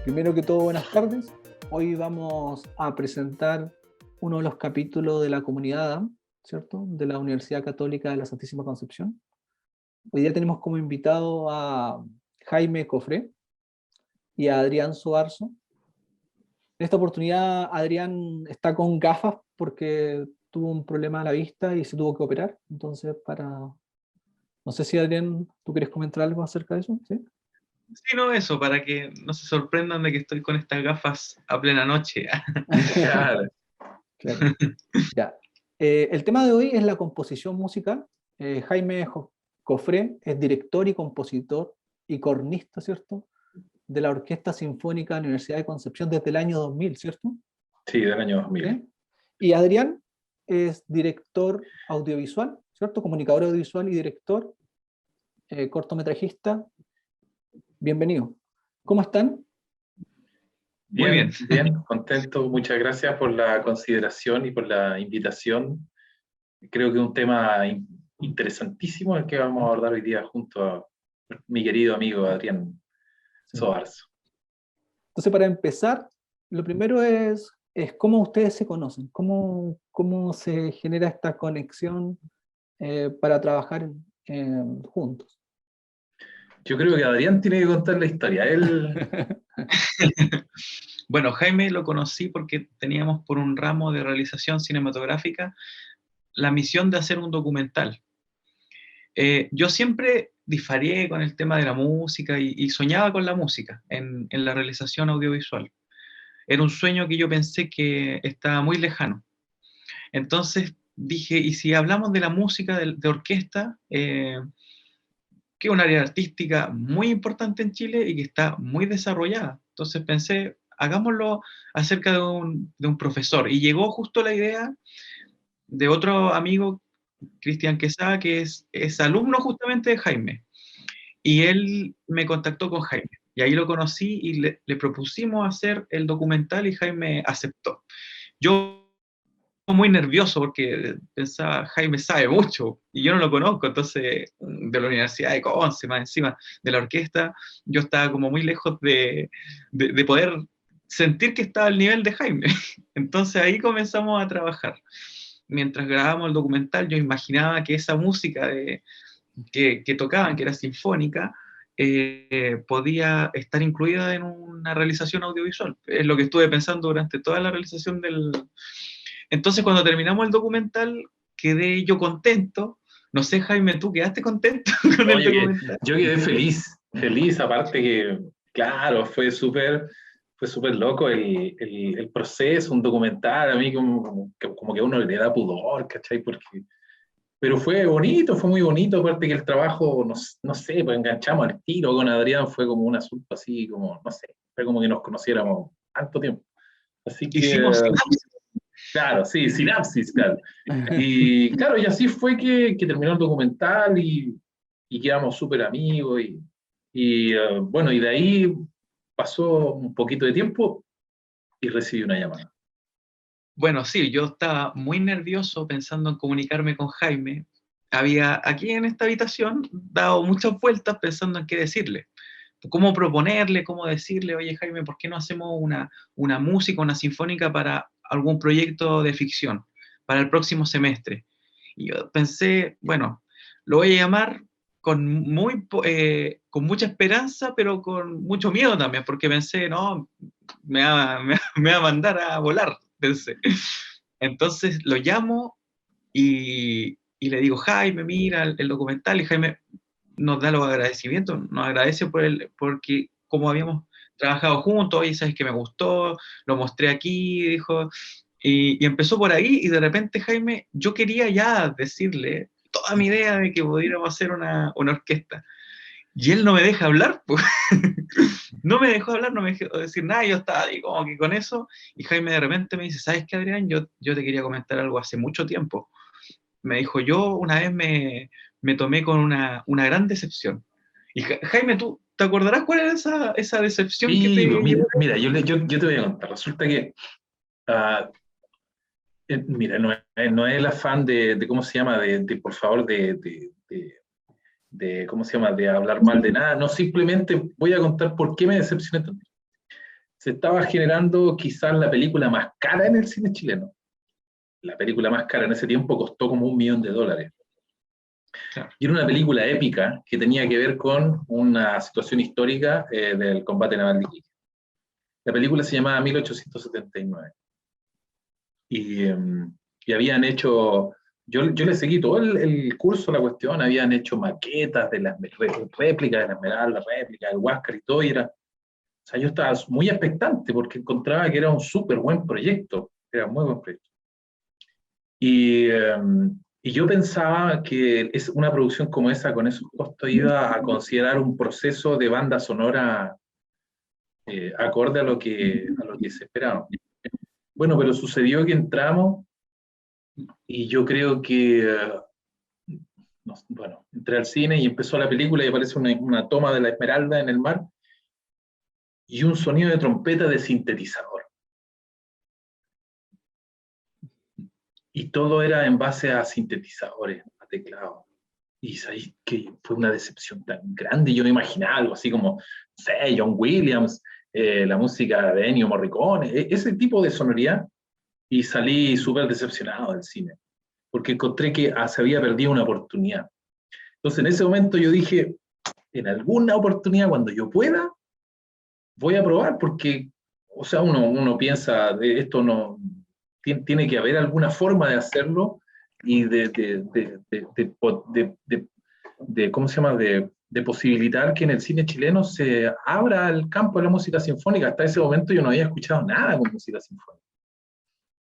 Primero que todo, buenas tardes. Hoy vamos a presentar uno de los capítulos de la comunidad ADAM, ¿cierto? De la Universidad Católica de la Santísima Concepción. Hoy día tenemos como invitado a Jaime Cofré y a Adrián Soarzo. En esta oportunidad, Adrián está con gafas porque tuvo un problema a la vista y se tuvo que operar. Entonces, no sé si Adrián, ¿tú quieres comentar algo acerca de eso? ¿Sí? Sí, no, eso, para que no se sorprendan de que estoy con estas gafas a plena noche. Claro. Claro. Ya. El tema de hoy es la composición musical. Jaime Cofré es director y compositor y cornista, ¿cierto? De la Orquesta Sinfónica de la Universidad de Concepción desde el año 2000, ¿cierto? Sí, del año 2000. ¿Sí? Y Adrián es director audiovisual, ¿cierto? Comunicador audiovisual y director, cortometrajista. Bienvenido. ¿Cómo están? Muy bien. Bien, contento. Muchas gracias por la consideración y por la invitación. Creo que es un tema interesantísimo el que vamos a abordar hoy día junto a mi querido amigo Adrián Soarzo. Entonces, para empezar, lo primero es cómo ustedes se conocen, cómo se genera esta conexión para trabajar juntos. Yo creo que Adrián tiene que contar la historia. Él... Bueno, Jaime lo conocí porque teníamos por un ramo de realización cinematográfica la misión de hacer un documental. Yo siempre disfarié con el tema de la música y soñaba con la música en la realización audiovisual. Era un sueño que yo pensé que estaba muy lejano. Entonces dije, ¿y si hablamos de la música de orquesta? Que es un área artística muy importante en Chile y que está muy desarrollada. Entonces pensé, hagámoslo acerca de un profesor. Y llegó justo la idea de otro amigo, Cristian Quesada, que es alumno justamente de Jaime. Y él me contactó con Jaime. Y ahí lo conocí y le propusimos hacer el documental y Jaime aceptó. Yo muy nervioso porque pensaba, Jaime sabe mucho y yo no lo conozco, entonces de la Universidad de Conce, más encima de la orquesta, yo estaba como muy lejos de poder sentir que estaba al nivel de Jaime. Entonces ahí comenzamos a trabajar. Mientras grabábamos el documental, yo imaginaba que esa música que tocaban, que era sinfónica, podía estar incluida en una realización audiovisual. Es lo que estuve pensando durante toda la realización del... Entonces, cuando terminamos el documental, quedé yo contento. No sé, Jaime, ¿tú quedaste contento con el documental? Yo quedé feliz, aparte que, claro, fue súper loco el proceso, un documental, a mí como que a uno le da pudor, ¿cachai? Pero fue bonito, fue muy bonito, aparte que el trabajo, no sé, pues enganchamos al tiro con Adrián, fue como un asunto así, como, no sé, fue como que nos conociéramos tanto tiempo. Así Hicimos que, claro, sí, sinapsis, claro. Y claro, y así fue que terminó el documental y quedamos súper amigos bueno, y de ahí pasó un poquito de tiempo y recibí una llamada. Bueno, sí, yo estaba muy nervioso pensando en comunicarme con Jaime. Había aquí en esta habitación dado muchas vueltas pensando en qué decirle. Cómo proponerle, cómo decirle, oye Jaime, ¿por qué no hacemos una música, una sinfónica para algún proyecto de ficción, para el próximo semestre? Y yo pensé, bueno, lo voy a llamar con mucha esperanza, pero con mucho miedo también, porque pensé, no, me va a mandar a volar, pensé. Entonces lo llamo y le digo, Jaime, mira el documental, y Jaime nos da los agradecimientos, nos agradece porque como habíamos trabajado juntos, oye, sabes que me gustó, lo mostré aquí, dijo, y empezó por ahí, y de repente, Jaime, yo quería ya decirle toda mi idea de que pudiéramos hacer una orquesta, y él no me deja hablar, pues. No me dejó hablar, no me dejó decir nada, yo estaba ahí como que con eso, y Jaime de repente me dice, ¿sabes qué, Adrián? Yo te quería comentar algo hace mucho tiempo. Me dijo, yo una vez me tomé con una gran decepción. Y Jaime, ¿tú te acordarás cuál era esa decepción que Sí, te... pues mira, yo te voy a contar. Resulta que, uh, mira, no es el afán de ¿cómo se llama? Por favor, ¿cómo se llama? De hablar mal de nada. No, simplemente voy a contar por qué me decepcioné tanto. se estaba generando quizás la película más cara en el cine chileno. La película más cara en ese tiempo costó como $1 millón. Claro. Y era una película épica que tenía que ver con una situación histórica del combate naval de Iquique. La película se llamaba 1879. Y habían hecho, yo le seguí todo el curso, la cuestión, habían hecho maquetas de las réplicas de la Esmeralda, réplicas del Huáscar y todo, y era, o sea, yo estaba muy expectante porque encontraba que era un súper buen proyecto, era un muy buen proyecto. Y yo pensaba que es una producción como esa, con esos costos, iba a considerar un proceso de banda sonora acorde a lo que se esperaba. Bueno, pero sucedió que entramos y yo creo que, bueno, entré al cine y empezó la película y aparece una toma de la Esmeralda en el mar y un sonido de trompeta de sintetizador. Y todo era en base a sintetizadores, a teclados. Y sabéis que fue una decepción tan grande. Yo me imaginaba algo así como, no sé, John Williams, la música de Ennio Morricone, ese tipo de sonoridad. Y salí súper decepcionado del cine, porque encontré que se había perdido una oportunidad. Entonces en ese momento yo dije, en alguna oportunidad, cuando yo pueda, voy a probar, porque, o sea, uno piensa, esto no, tiene que haber alguna forma de hacerlo y ¿cómo se llama? De posibilitar que en el cine chileno se abra el campo de la música sinfónica. Hasta ese momento yo no había escuchado nada con música sinfónica.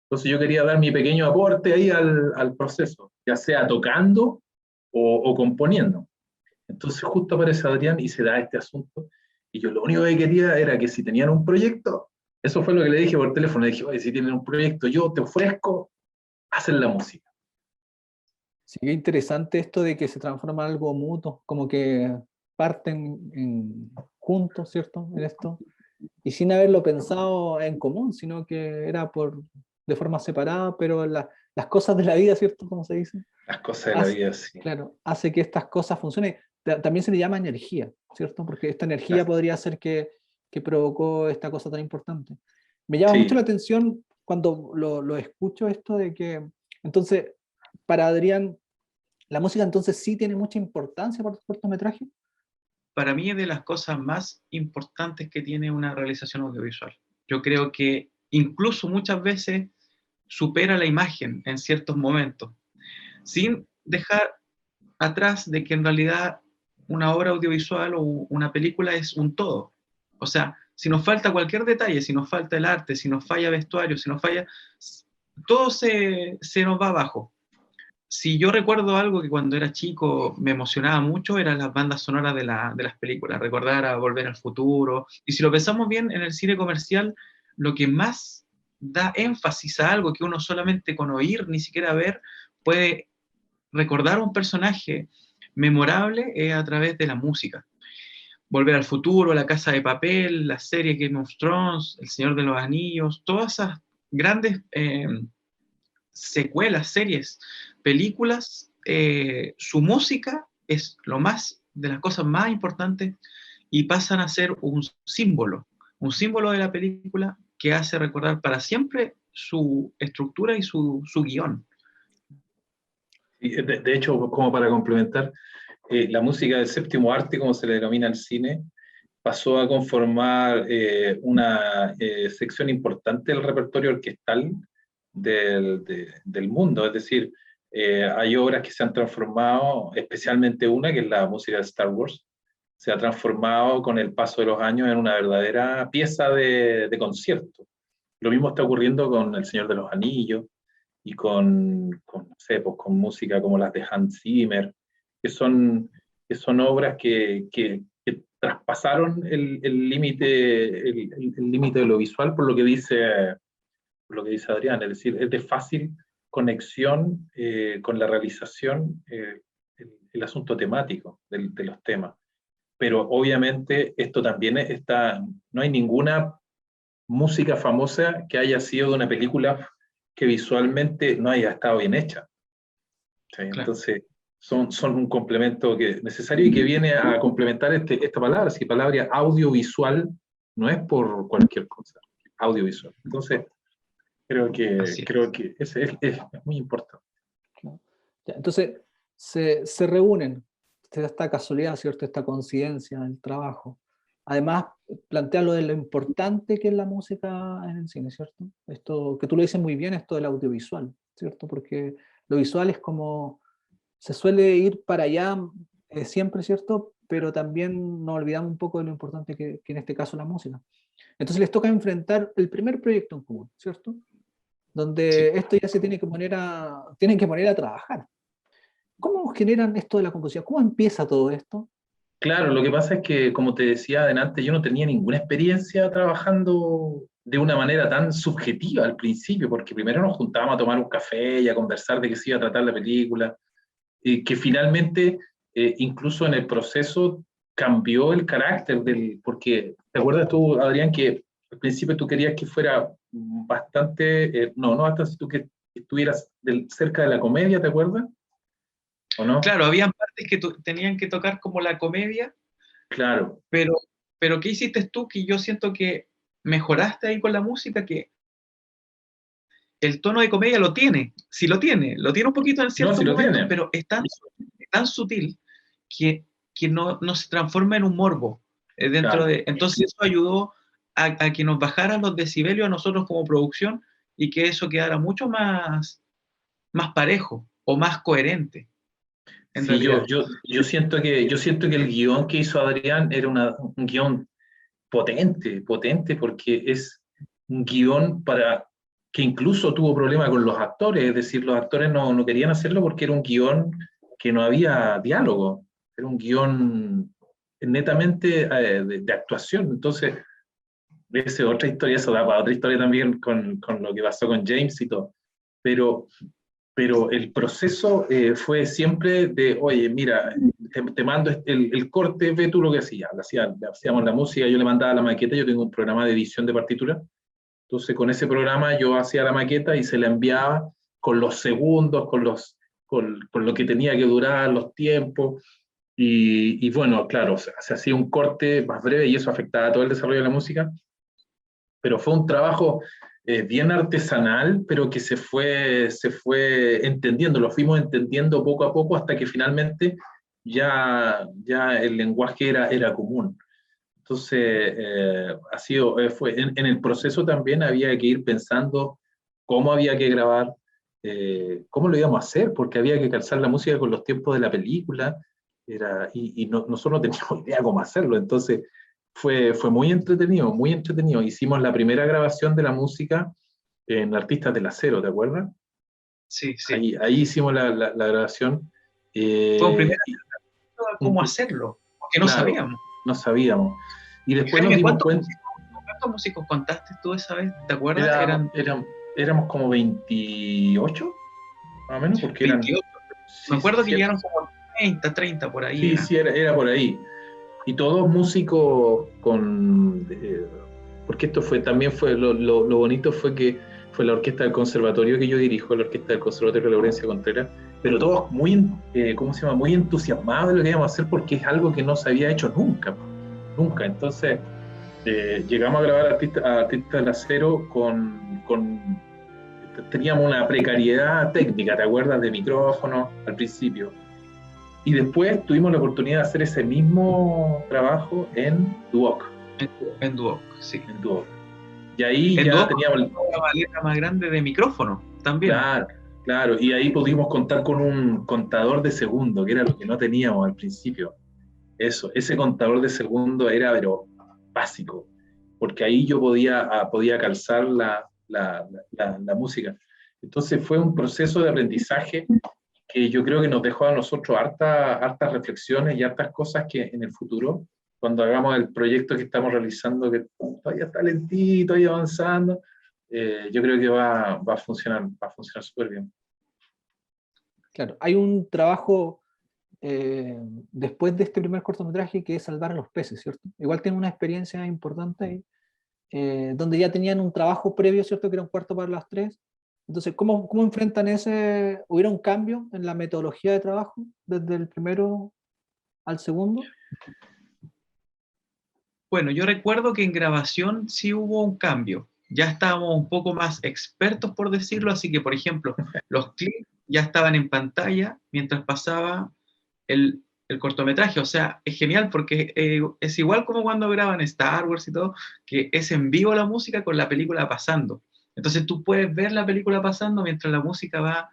Entonces yo quería dar mi pequeño aporte ahí al proceso, ya sea tocando o componiendo. Entonces justo aparece Adrián y se da este asunto, y yo lo único que quería era que si tenían un proyecto, eso fue lo que le dije por teléfono, le dije, oye, si tienen un proyecto, yo te ofrezco hacer la música. Sí, qué interesante esto de que se transforma en algo mutuo, como que parten juntos, ¿cierto? En esto, y sin haberlo pensado en común, sino que era de forma separada, pero las cosas de la vida, ¿cierto? Como se dice, Las cosas de la vida, sí. claro, hace que estas cosas funcionen. También se le llama energía, ¿cierto? Porque esta energía Claro. podría ser que provocó esta cosa tan importante. Me llama Sí. mucho la atención cuando lo escucho esto de que, entonces, para Adrián, ¿la música entonces sí tiene mucha importancia para tu cortometraje? Para mí es de las cosas más importantes que tiene una realización audiovisual. Yo creo que incluso muchas veces supera la imagen en ciertos momentos, sin dejar atrás de que en realidad una obra audiovisual o una película es un todo. O sea, si nos falta cualquier detalle, si nos falta el arte, si nos falla vestuario, si nos falla, todo se nos va abajo. Si yo recuerdo algo que cuando era chico me emocionaba mucho, eran las bandas sonoras de las películas, recordar a Volver al Futuro. Y si lo pensamos bien, en el cine comercial, lo que más da énfasis a algo que uno solamente con oír, ni siquiera ver, puede recordar a un personaje memorable a través de la música. Volver al Futuro, La Casa de Papel, la serie Game of Thrones, El Señor de los Anillos, todas esas grandes secuelas, series, películas, su música es de las cosas más importantes y pasan a ser un símbolo de la película que hace recordar para siempre su estructura y su guión. De hecho, como para complementar, la música del séptimo arte, como se le denomina al cine, pasó a conformar una sección importante del repertorio orquestal del mundo. Es decir, hay obras que se han transformado, especialmente una, que es la música de Star Wars, se ha transformado con el paso de los años en una verdadera pieza de concierto. Lo mismo está ocurriendo con El Señor de los Anillos y no sé, pues, con música como las de Hans Zimmer, que son obras que traspasaron el límite el límite de lo visual, por lo que dice Adrián, es decir, es de fácil conexión con la realización, el asunto temático de los temas. Pero obviamente esto también no hay ninguna música famosa que haya sido de una película que visualmente no haya estado bien hecha. ¿Sí? Claro. Entonces, son un complemento necesario y que viene a complementar esta palabra, si palabra audiovisual no es por cualquier cosa, audiovisual. Entonces, creo que es muy importante. ¿no? Ya, entonces, se reúnen, esta casualidad, ¿cierto? Esta coincidencia en el trabajo. Además, plantea lo de lo importante que es la música en el cine, ¿cierto? Esto, que tú lo dices muy bien, esto del audiovisual, ¿cierto? Porque lo visual es como, se suele ir para allá siempre, ¿cierto? Pero también nos olvidamos un poco de lo importante que en este caso la música. Entonces les toca enfrentar el primer proyecto en común, ¿cierto? Sí. Donde esto ya se tienen que poner a trabajar. ¿Cómo generan esto de la composición? ¿Cómo empieza todo esto? Claro, lo que pasa es que, como te decía adelante, yo no tenía ninguna experiencia trabajando de una manera tan subjetiva al principio, porque primero nos juntábamos a tomar un café y a conversar de qué se iba a tratar la película, y que finalmente, incluso en el proceso, cambió el carácter porque, ¿te acuerdas tú, Adrián, que al principio tú querías que fuera bastante, no bastante, tú que estuvieras cerca de la comedia, ¿te acuerdas? ¿O no? Claro, habían partes que tenían que tocar como la comedia, Claro. pero, pero ¿qué hiciste tú? Que yo siento que mejoraste ahí con la música, que el tono de comedia lo tiene, sí lo tiene un poquito en No, ciertos si lo momentos, tiene. pero es tan sutil que no se transforma en un morbo dentro Claro. de... Entonces eso ayudó a que nos bajaran los decibelios a nosotros como producción y que eso quedara mucho más parejo o más coherente, en Sí, yo, realidad. yo, yo siento que el guión que hizo Adrián era un guión potente, porque es un guión para que incluso tuvo problema con los actores, es decir, los actores no querían hacerlo porque era un guión que no había diálogo, era un guión netamente de actuación. Entonces, esa es otra historia, eso da para otra historia también con lo que pasó con James y todo. Pero el proceso fue siempre de, oye, mira, te mando el corte, ve tú lo que hacíamos la música, yo le mandaba la maqueta, yo tengo un programa de edición de partitura, entonces con ese programa yo hacía la maqueta y se la enviaba con los segundos, con lo que tenía que durar, los tiempos, y bueno, claro, se hacía un corte más breve y eso afectaba a todo el desarrollo de la música, pero fue un trabajo bien artesanal, pero que se fue entendiendo, lo fuimos entendiendo poco a poco hasta que finalmente ya el lenguaje era común. Entonces, en el proceso también había que ir pensando cómo había que grabar, cómo lo íbamos a hacer, porque había que calzar la música con los tiempos de la película, nosotros no teníamos idea cómo hacerlo, entonces fue muy entretenido, muy entretenido. Hicimos la primera grabación de la música en Artistas del Acero, ¿te acuerdas? Sí, sí. Ahí hicimos la grabación. Fue un primer Y, aspecto de cómo hacerlo, porque no claro, sabíamos. no sabíamos. Y Y después nos Jaime, dimos cuenta, cuántos músicos contaste tú esa vez? ¿Te acuerdas? Eran éramos como 28, más o menos, porque eran, 28. Me sí, acuerdo que sí, llegaron como 30 por ahí sí, eran. sí, era por ahí. Y todos músicos porque esto también fue, lo bonito fue que fue la orquesta del conservatorio que yo dirijo, la orquesta del conservatorio de Laurencia Contreras, pero todos muy, ¿cómo se llama? Muy entusiasmados de lo que íbamos a hacer porque es algo que no se había hecho nunca, nunca. Entonces, llegamos a grabar Artistas del Acero teníamos una precariedad técnica, ¿te acuerdas? De micrófono al principio. Y después tuvimos la oportunidad de hacer ese mismo trabajo en Duoc. En Duoc, sí. En Duoc. Y ahí En ya Duoc teníamos, la maleta más grande de micrófono también. claro, claro, y ahí pudimos contar con un contador de segundo, que era lo que no teníamos al principio. Eso, ese contador de segundo era, pero básico, porque ahí yo podía calzar la música. Entonces fue un proceso de aprendizaje que yo creo que nos dejó a nosotros hartas reflexiones y hartas cosas que en el futuro, cuando hagamos el proyecto que estamos realizando, que todavía está lentito y avanzando, yo creo que va a funcionar súper bien. Claro, hay un trabajo después de este primer cortometraje que es Salvar a los peces, ¿cierto? Igual tiene una experiencia importante ahí, donde ya tenían un trabajo previo, ¿cierto? Que era un cuarto para las tres. Entonces, ¿cómo enfrentan ese? ¿Hubiera un cambio en la metodología de trabajo desde el primero al segundo? Bueno, yo recuerdo que en grabación sí hubo un cambio. Ya estábamos un poco más expertos, por decirlo, así que, por ejemplo, los clips ya estaban en pantalla mientras pasaba el cortometraje. O sea, es genial porque es igual como cuando graban Star Wars y todo, que es en vivo la música con la película pasando. Entonces tú puedes ver la película pasando mientras la música va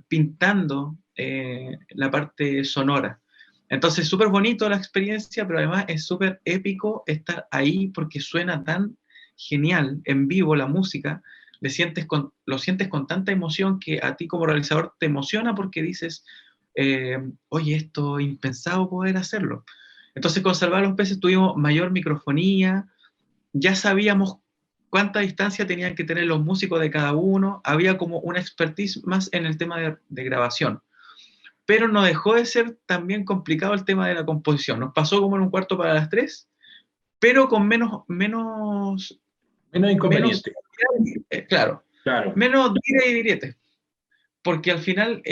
pintando la parte sonora. Entonces, súper bonito la experiencia, pero además es súper épico estar ahí porque suena tan genial en vivo la música, lo sientes con tanta emoción que a ti como realizador te emociona porque dices, oye, esto es impensado poder hacerlo. Entonces, con Salvar a los Peces tuvimos mayor microfonía, ya sabíamos cuánta distancia tenían que tener los músicos de cada uno, había como una expertise más en el tema de grabación. Pero no dejó de ser también complicado el tema de la composición. Nos pasó como en un cuarto para las 3, pero con menos, inconveniente. claro, Claro. menos dire y direte. Porque al final,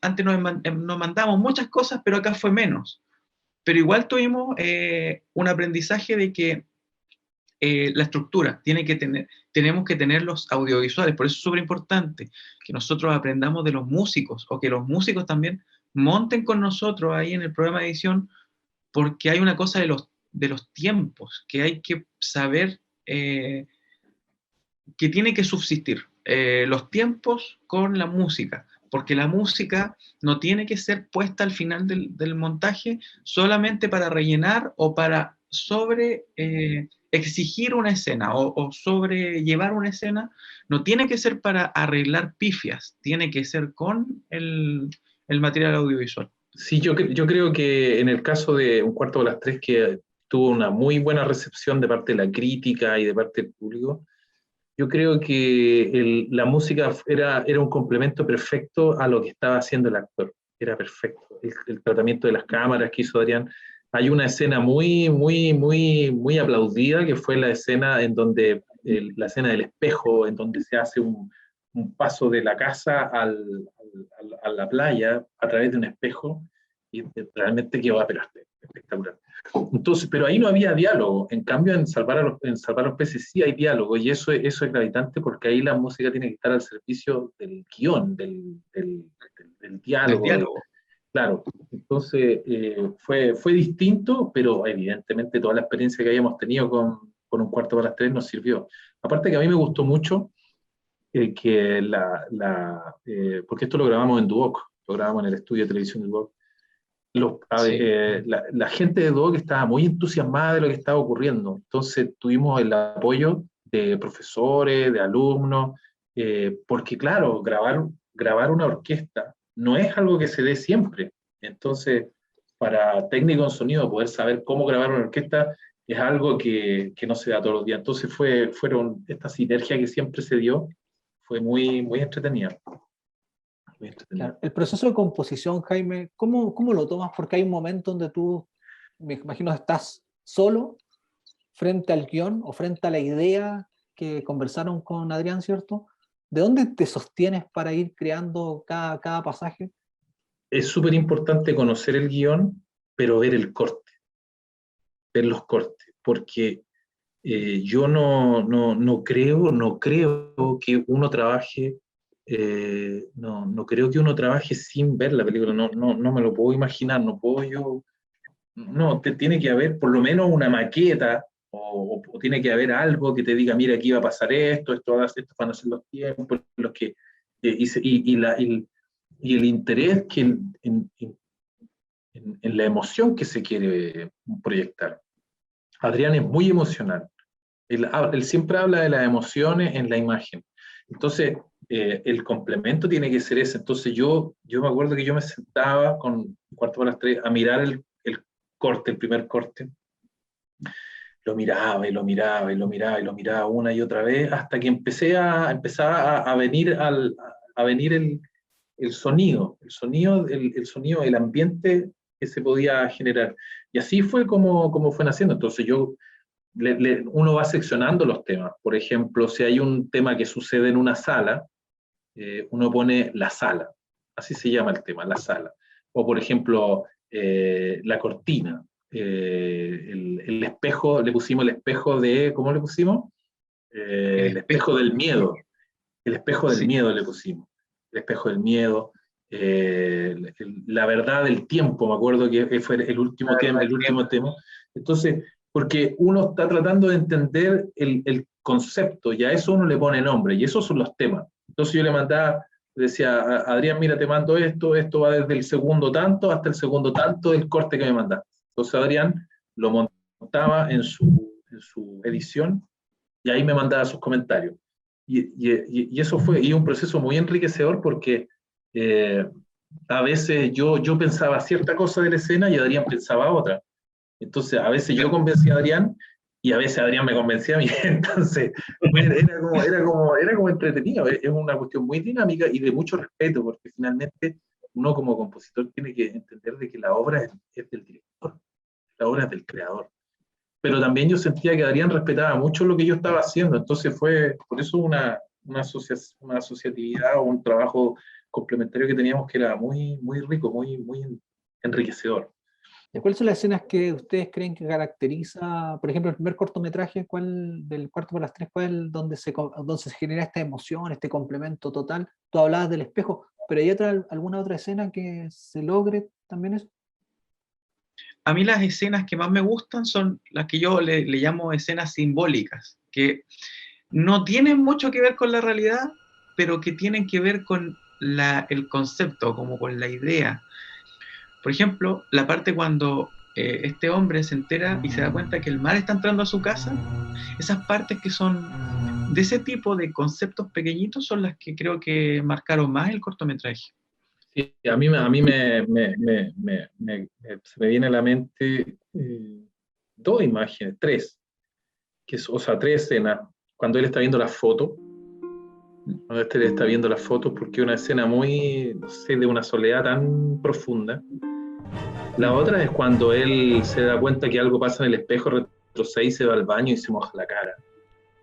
antes nos mandamos muchas cosas, pero acá fue menos. Pero igual tuvimos un aprendizaje de que la estructura, tenemos que tener los audiovisuales, por eso es súper importante que nosotros aprendamos de los músicos, o que los músicos también monten con nosotros ahí en el programa de edición, porque hay una cosa de los tiempos, que hay que saber que tiene que subsistir, los tiempos con la música, porque la música no tiene que ser puesta al final del montaje solamente para rellenar o para exigir una escena o sobrellevar una escena, no tiene que ser para arreglar pifias, tiene que ser con el material audiovisual. Sí, yo creo que en el caso de Un cuarto de las 3, que tuvo una muy buena recepción de parte de la crítica y de parte del público, yo creo que la música era un complemento perfecto a lo que estaba haciendo el actor. Era perfecto. El tratamiento de las cámaras que hizo Adrián. Hay una escena muy aplaudida, que fue la escena en donde, la escena del espejo, en donde se hace un paso de la casa a la playa a través de un espejo, y realmente quedó espectacular. Entonces, pero ahí no había diálogo. En cambio, en Salvar a los Peces sí hay diálogo, y eso es gravitante, porque ahí la música tiene que estar al servicio del guión, del diálogo. Del diálogo. Claro, entonces fue distinto, pero evidentemente toda la experiencia que habíamos tenido con Un cuarto para las 3 nos sirvió. Aparte que a mí me gustó mucho que porque esto lo grabamos en Duoc, lo grabamos en el estudio de televisión de Duoc. Sí. La gente de Duoc estaba muy entusiasmada de lo que estaba ocurriendo. Entonces tuvimos el apoyo de profesores, de alumnos, porque claro, grabar una orquesta no es algo que se dé siempre. Entonces, para técnico en sonido, poder saber cómo grabar una orquesta es algo que no se da todos los días. Entonces fueron esta sinergia que siempre se dio, fue muy entretenida. Claro. El proceso de composición, Jaime, ¿cómo lo tomas? Porque hay un momento donde tú, me imagino, estás solo frente al guión o frente a la idea que conversaron con Adrián, ¿cierto? ¿De dónde te sostienes para ir creando cada pasaje? Es súper importante conocer el guión, pero ver ver los cortes, porque yo no creo que uno trabaje, no creo que uno trabaje sin ver la película, no me lo puedo imaginar, no puedo yo, no, tiene que haber por lo menos una maqueta, o tiene que haber algo que te diga, mira, aquí va a pasar esto van a ser los tiempos, los que, y el interés que en la emoción que se quiere proyectar. Adrián es muy emocional. Él siempre habla de las emociones en la imagen. Entonces, el complemento tiene que ser ese. Entonces, yo me acuerdo que yo me sentaba con Un cuarto para las 3 a mirar el corte, el primer corte. Lo miraba y lo miraba y lo miraba y lo miraba una y otra vez, hasta que empezaba a venir el sonido, el ambiente que se podía generar. Y así fue como fue naciendo. Entonces uno va seccionando los temas. Por ejemplo, si hay un tema que sucede en una sala, uno pone la sala, así se llama el tema, la sala. O por ejemplo, la cortina. el espejo, le pusimos el espejo de, ¿cómo le pusimos? El espejo del miedo. El espejo del miedo le pusimos. El espejo del miedo. La verdad del tiempo, me acuerdo que fue el último tema. Entonces, porque uno está tratando de entender el concepto, y a eso uno le pone nombre, y esos son los temas. Entonces yo le mandaba, decía, Adrián, mira, te mando esto va desde el segundo tanto hasta el segundo tanto del corte que me mandaste. Entonces Adrián lo montaba en su edición, y ahí me mandaba sus comentarios. Y eso fue un proceso muy enriquecedor, porque a veces yo pensaba cierta cosa de la escena y Adrián pensaba otra. Entonces, a veces yo convencía a Adrián y a veces Adrián me convencía a mí. Entonces, era como entretenido. Es una cuestión muy dinámica y de mucho respeto, porque finalmente uno como compositor tiene que entender de que la obra es del director, la obra es del creador. Pero también yo sentía que Adrián respetaba mucho lo que yo estaba haciendo. Entonces fue por eso una asociatividad o un trabajo complementario que teníamos, que era muy, muy rico, muy, muy enriquecedor. ¿Cuáles son las escenas que ustedes creen que caracteriza, por ejemplo, el primer cortometraje, cuál del cuarto por las tres, cuál donde se genera esta emoción, este complemento total? Tú hablabas del espejo, pero ¿hay alguna otra escena que se logre también eso? A mí las escenas que más me gustan son las que yo le llamo escenas simbólicas, que no tienen mucho que ver con la realidad, pero que tienen que ver con el concepto, como con la idea. Por ejemplo, la parte cuando este hombre se entera y se da cuenta que el mar está entrando a su casa, esas partes que son de ese tipo de conceptos pequeñitos son las que creo que marcaron más el cortometraje. Sí, a mí se me viene a la mente dos imágenes, tres, o sea, tres escenas. Cuando él está viendo las fotos, porque es una escena muy, no sé, de una soledad tan profunda. La otra es cuando él se da cuenta que algo pasa en el espejo, retrocede y se va al baño y se moja la cara.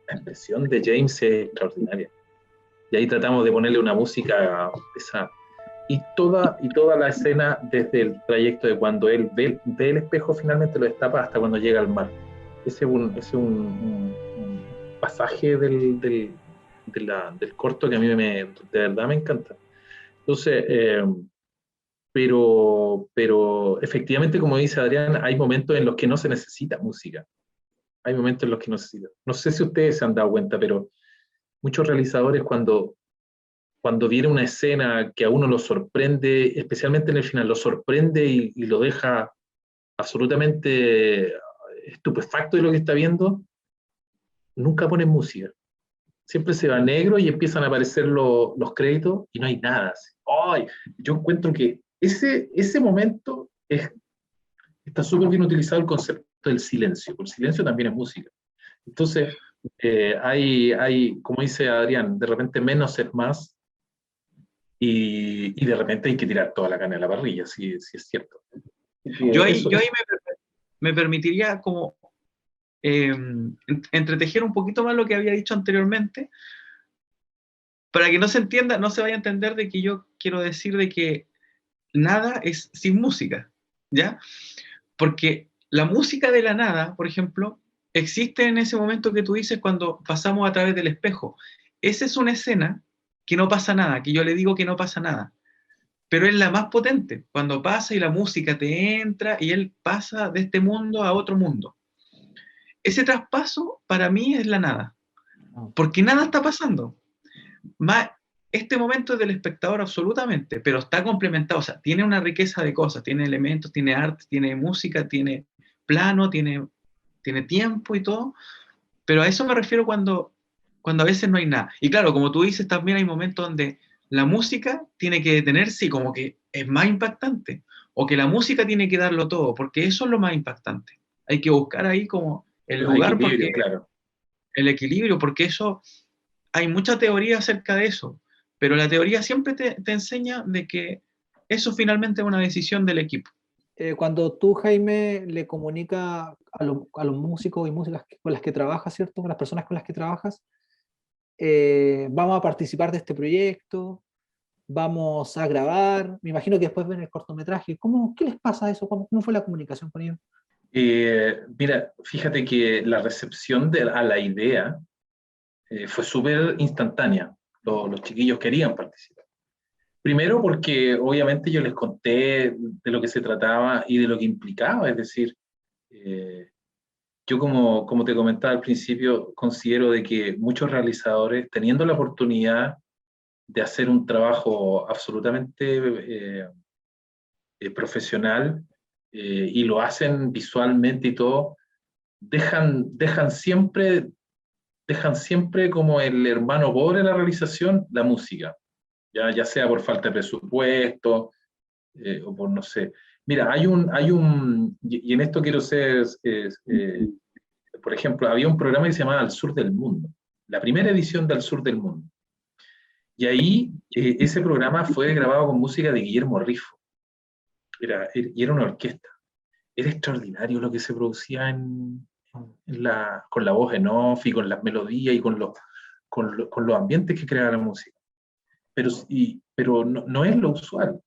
La expresión de James es extraordinaria. Y ahí tratamos de ponerle una música pesada. Y toda la escena, desde el trayecto de cuando él ve el espejo, finalmente lo destapa, hasta cuando llega al mar. Ese es un pasaje del corto que a mí de verdad me encanta. Entonces, pero efectivamente, como dice Adrián, hay momentos en los que no se necesita música. Hay momentos en los que no se necesita. No sé si ustedes se han dado cuenta, pero muchos realizadores, cuando viene una escena que a uno lo sorprende, especialmente en el final, lo sorprende y lo deja absolutamente estupefacto de lo que está viendo, nunca ponen música. Siempre se va negro y empiezan a aparecer los créditos y no hay nada. ¡Ay! Yo encuentro que ese momento está súper bien utilizado, el concepto del silencio, porque el silencio también es música. Entonces, hay, como dice Adrián, de repente menos es más, y de repente hay que tirar toda la carne a la parrilla, si es cierto. Yo ahí me permitiría como entretejer un poquito más lo que había dicho anteriormente, para que no se entienda, no se vaya a entender de que yo quiero decir de que nada es sin música, ¿ya? Porque la música de la nada, por ejemplo, existe en ese momento que tú dices cuando pasamos a través del espejo. Esa es una escena que no pasa nada, que yo le digo que no pasa nada, pero es la más potente, cuando pasa y la música te entra y él pasa de este mundo a otro mundo. Ese traspaso para mí es la nada, porque nada está pasando. Este momento es del espectador absolutamente, pero está complementado, o sea, tiene una riqueza de cosas, tiene elementos, tiene arte, tiene música, tiene plano, tiene tiempo y todo, pero a eso me refiero cuando a veces no hay nada. Y claro, como tú dices, también hay momentos donde la música tiene que detenerse y como que es más impactante, o que la música tiene que darlo todo, porque eso es lo más impactante. Hay que buscar ahí como el lugar, porque claro. el equilibrio, porque eso, hay mucha teoría acerca de eso, pero la teoría siempre te enseña de que eso finalmente es una decisión del equipo. Cuando tú, Jaime, le comunicas a los músicos y músicas con las que trabajas, ¿cierto? Con las personas con las que trabajas, vamos a participar de este proyecto, vamos a grabar, me imagino que después ven el cortometraje. ¿Qué les pasa a eso? ¿Cómo fue la comunicación con ellos? Mira, fíjate que la recepción a la idea fue súper instantánea. Los chiquillos querían participar. Primero porque obviamente yo les conté de lo que se trataba y de lo que implicaba, es decir, yo como te comentaba al principio, considero de que muchos realizadores, teniendo la oportunidad de hacer un trabajo absolutamente profesional y lo hacen visualmente y todo, dejan siempre como el hermano pobre de la realización, la música, ya sea por falta de presupuesto o por no sé. Mira, y en esto quiero ser, por ejemplo, había un programa que se llamaba Al Sur del Mundo, la primera edición de Al Sur del Mundo. Y ahí ese programa fue grabado con música de Guillermo Rifo, y era una orquesta. Era extraordinario lo que se producía con la voz en off y con las melodías y con los ambientes que creaba la música. Pero no es lo usual,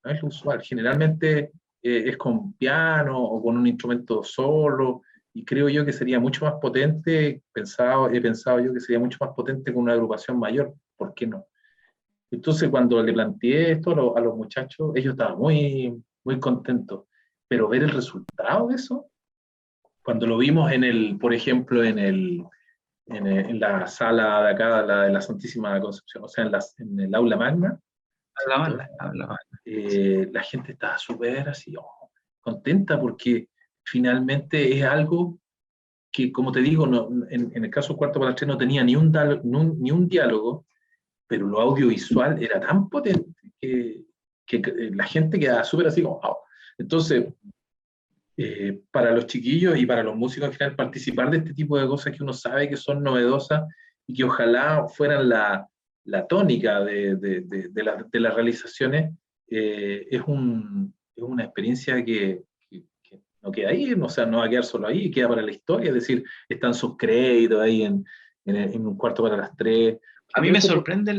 no es lo usual. Generalmente es con piano o con un instrumento solo, y creo yo que sería mucho más potente, he pensado yo que sería mucho más potente con una agrupación mayor, ¿por qué no? Entonces cuando le planteé esto a los muchachos, ellos estaban muy contentos, pero ver el resultado de eso, cuando lo vimos por ejemplo, en la sala de acá, la de la Santísima Concepción, o sea, en el aula magna, ¿cierto? Habla mal. La gente estaba súper así, contenta porque finalmente es algo que, como te digo, en el caso Cuarto para las Tres no tenía ni un diálogo, pero lo audiovisual era tan potente que la gente quedaba súper así como, wow. Entonces, para los chiquillos y para los músicos al final, participar de este tipo de cosas que uno sabe que son novedosas y que ojalá fueran la tónica de las realizaciones, es una experiencia que no queda ahí, o sea, no va a quedar solo ahí, queda para la historia, es decir, están sus créditos ahí en un cuarto para las tres. A mí me sorprende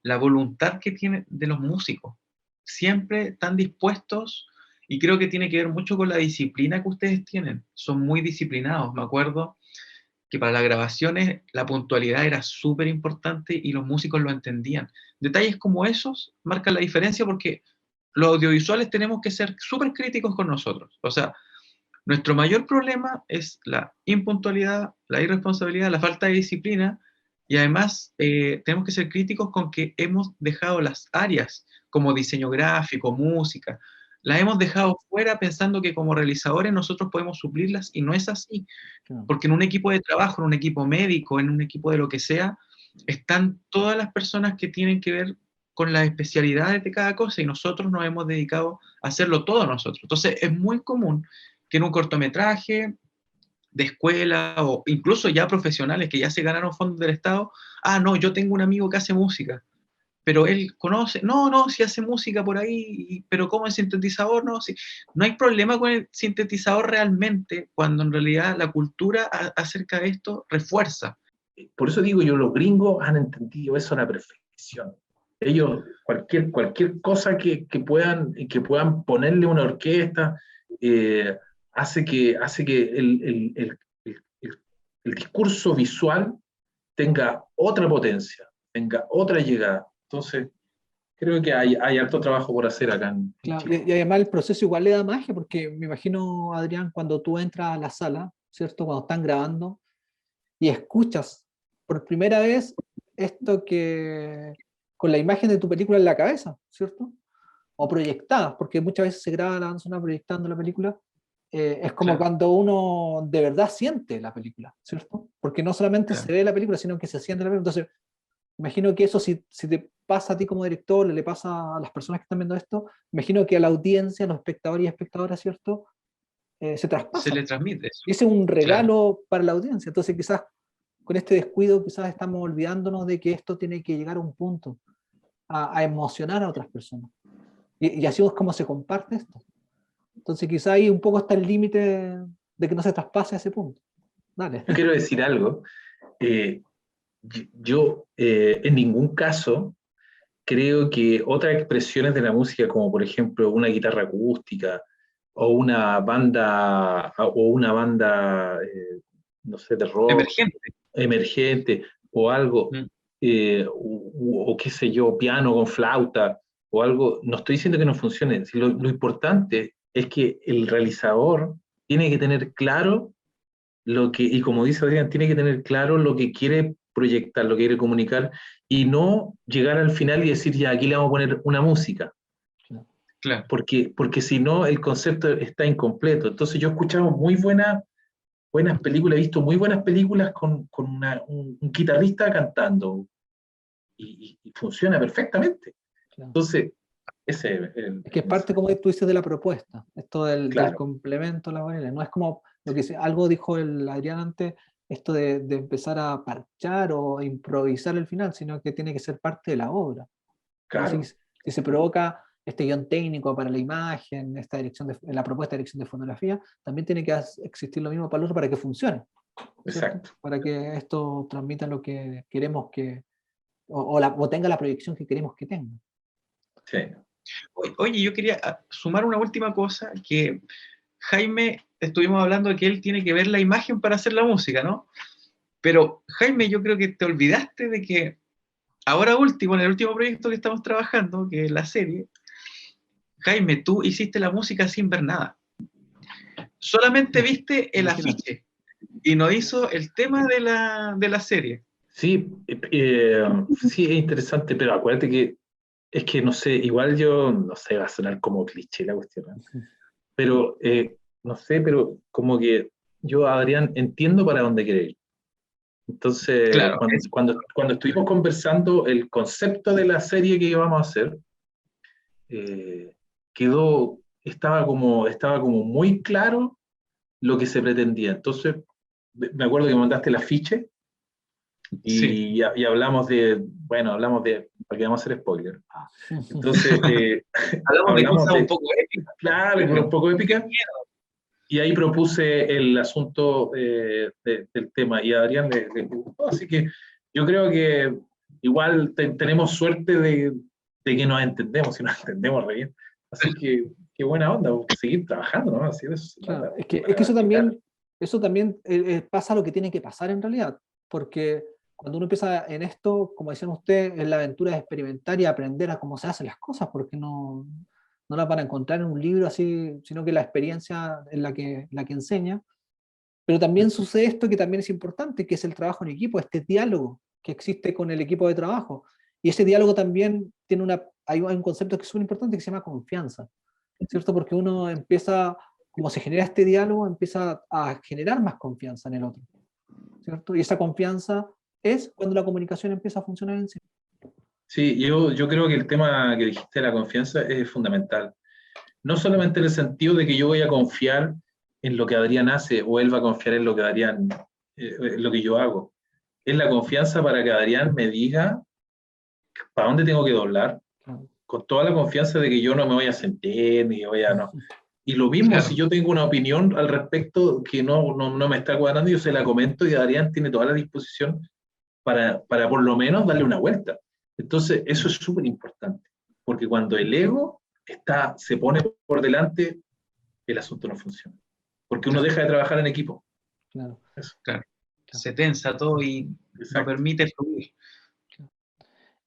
la voluntad que tiene de los músicos. Siempre están dispuestos, y creo que tiene que ver mucho con la disciplina que ustedes tienen. Son muy disciplinados. Me acuerdo que para las grabaciones la puntualidad era súper importante y los músicos lo entendían. Detalles como esos marcan la diferencia porque los audiovisuales tenemos que ser súper críticos con nosotros. O sea, nuestro mayor problema es la impuntualidad, la irresponsabilidad, la falta de disciplina, y además tenemos que ser críticos con que hemos dejado las áreas como diseño gráfico, música, las hemos dejado fuera pensando que como realizadores nosotros podemos suplirlas, y no es así, porque en un equipo de trabajo, en un equipo médico, en un equipo de lo que sea, están todas las personas que tienen que ver con las especialidades de cada cosa, y nosotros nos hemos dedicado a hacerlo todo nosotros. Entonces es muy común que en un cortometraje de escuela o incluso ya profesionales que ya se ganaron fondos del Estado, no, yo tengo un amigo que hace música, pero él conoce, no, si hace música por ahí, pero ¿cómo el sintetizador? No, si, no hay problema con el sintetizador realmente, cuando en realidad la cultura acerca de esto refuerza. Por eso digo yo, los gringos han entendido eso a la perfección. Ellos, cualquier cosa que puedan ponerle una orquesta, hace que el discurso visual tenga otra potencia, tenga otra llegada. Entonces, creo que hay harto trabajo por hacer acá en Claro, Chile. y además el proceso igual le da magia, porque me imagino, Adrián, cuando tú entras a la sala, ¿cierto? Cuando están grabando y escuchas por primera vez esto que con la imagen de tu película en la cabeza, ¿cierto? O proyectadas, porque muchas veces se graba la banda sonora proyectando la película, es como Claro, cuando uno de verdad siente la película, ¿cierto? Porque no solamente claro. se ve la película, sino que se siente la película. Entonces, imagino que eso, si te pasa a ti como director, le pasa a las personas que están viendo esto, imagino que a la audiencia, a los espectadores y espectadoras, ¿cierto? Se Se traspasa. le transmite eso. Y ese es un Claro. regalo para la audiencia. Entonces, quizás con este descuido, quizás estamos olvidándonos de que esto tiene que llegar a un punto, a emocionar a otras personas. Y así es como se comparte esto. Entonces, quizás ahí un poco está el límite de que no se traspase a ese punto. Dale. Yo quiero decir algo. Yo en ningún caso creo que otras expresiones de la música, como por ejemplo una guitarra acústica o una banda, no sé, de rock Emergente. emergente, o algo, Mm. o qué sé yo, piano con flauta, o algo. No estoy diciendo que no funcione, si lo importante es que el realizador tiene que tener claro lo que, y como dice Adrián, tiene que tener claro lo que quiere proyectar, lo que quiere comunicar, y no llegar al final y decir, ya, aquí le vamos a poner una música, Claro. porque si no, el concepto está incompleto. Entonces yo he escuchado muy buenas películas, he visto muy buenas películas con un guitarrista cantando, y funciona perfectamente. Claro. Entonces, ese es el Es que es parte, mensaje. como tú dices, de la propuesta, esto del Claro, complemento laboral. No es como lo que algo dijo el Adrián antes, esto de empezar a parchar o improvisar el final, sino que tiene que ser parte de la obra. claro, Si se provoca este guión técnico para la imagen, esta dirección la propuesta de dirección de fotografía, también tiene que existir lo mismo para el otro para que funcione, ¿cierto? exacto. Para que esto transmita lo que queremos que, o tenga la proyección que queremos que tenga. Sí. Oye, yo quería sumar una última cosa, que Jaime, estuvimos hablando de que él tiene que ver la imagen para hacer la música, ¿no? Pero Jaime, yo creo que te olvidaste de que ahora último, en el último proyecto que estamos trabajando, que es la serie, Jaime, tú hiciste la música sin ver nada. Solamente viste el Imagínate. afiche y no hizo el tema de la serie. Sí, sí, es interesante, pero acuérdate que es que, no sé, igual yo, no sé, va a sonar como cliché la cuestión, ¿eh? Pero, no sé, pero como que yo, Adrián, entiendo para dónde quiere ir. Entonces, Claro, eso. cuando estuvimos conversando el concepto de la serie que íbamos a hacer, eh, estaba como muy claro lo que se pretendía. Entonces, me acuerdo que mandaste el afiche Sí. y hablamos de, para que vamos a hacer spoiler. Entonces, Hablamos de hablamos cosas un de, poco épicas. claro, que un poco épica, y ahí propuse el asunto del tema, y a Adrián le gustó, así que yo creo que igual tenemos suerte de que nos entendemos, y nos entendemos re bien. Así que qué buena onda, seguir trabajando, ¿no? Así de eso se Claro, trata, es que para llegar. eso también pasa lo que tiene que pasar en realidad, porque cuando uno empieza en esto, como decían ustedes, es la aventura de experimentar y aprender a cómo se hacen las cosas, porque no las van a encontrar en un libro así, sino que la experiencia es la que enseña. Pero también sucede esto que también es importante, que es el trabajo en equipo, este diálogo que existe con el equipo de trabajo. Y ese diálogo también hay un concepto que es súper importante que se llama confianza, ¿cierto? Porque uno empieza, como se genera este diálogo, empieza a generar más confianza en el otro, ¿cierto? Y esa confianza es cuando la comunicación empieza a funcionar en sí. Sí, yo creo que el tema que dijiste de la confianza es fundamental. No solamente en el sentido de que yo voy a confiar en lo que Adrián hace o él va a confiar en lo que en lo que yo hago. Es la confianza para que Adrián me diga para dónde tengo que doblar, Claro. con toda la confianza de que yo no me voy a sentir, ni voy a no. Y lo mismo, Claro. si yo tengo una opinión al respecto que no me está cuadrando, yo se la comento, y Adrián tiene toda la disposición para por lo menos darle una vuelta. Entonces, eso es súper importante, porque cuando el ego se pone por delante, el asunto no funciona, porque uno Claro, deja de trabajar en equipo. Claro, Eso, claro. claro. Se tensa todo y no exacto. permite fluir.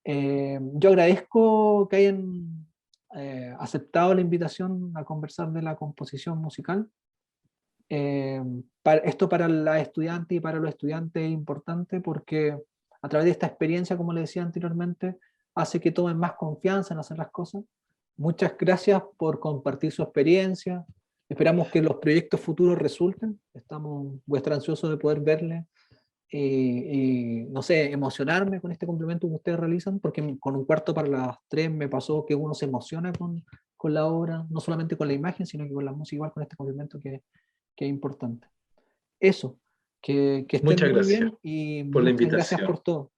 Yo agradezco que hayan aceptado la invitación a conversar de la composición musical. Esto para la estudiante y para los estudiantes es importante porque a través de esta experiencia, como les decía anteriormente, hace que tomen más confianza en hacer las cosas. Muchas gracias por compartir su experiencia. Esperamos que los proyectos futuros resulten. Voy a estar ansioso de poder verles y, no sé, emocionarme con este complemento que ustedes realizan, porque con un cuarto para las 3 me pasó que uno se emociona con la obra, no solamente con la imagen, sino que con la música, igual con este complemento que es importante. Eso, que estén Muchas muy gracias bien y por la muchas gracias invitación. por todo.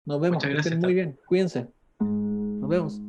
Nos vemos, Muchas que estén gracias muy también. bien, cuídense. Nos vemos.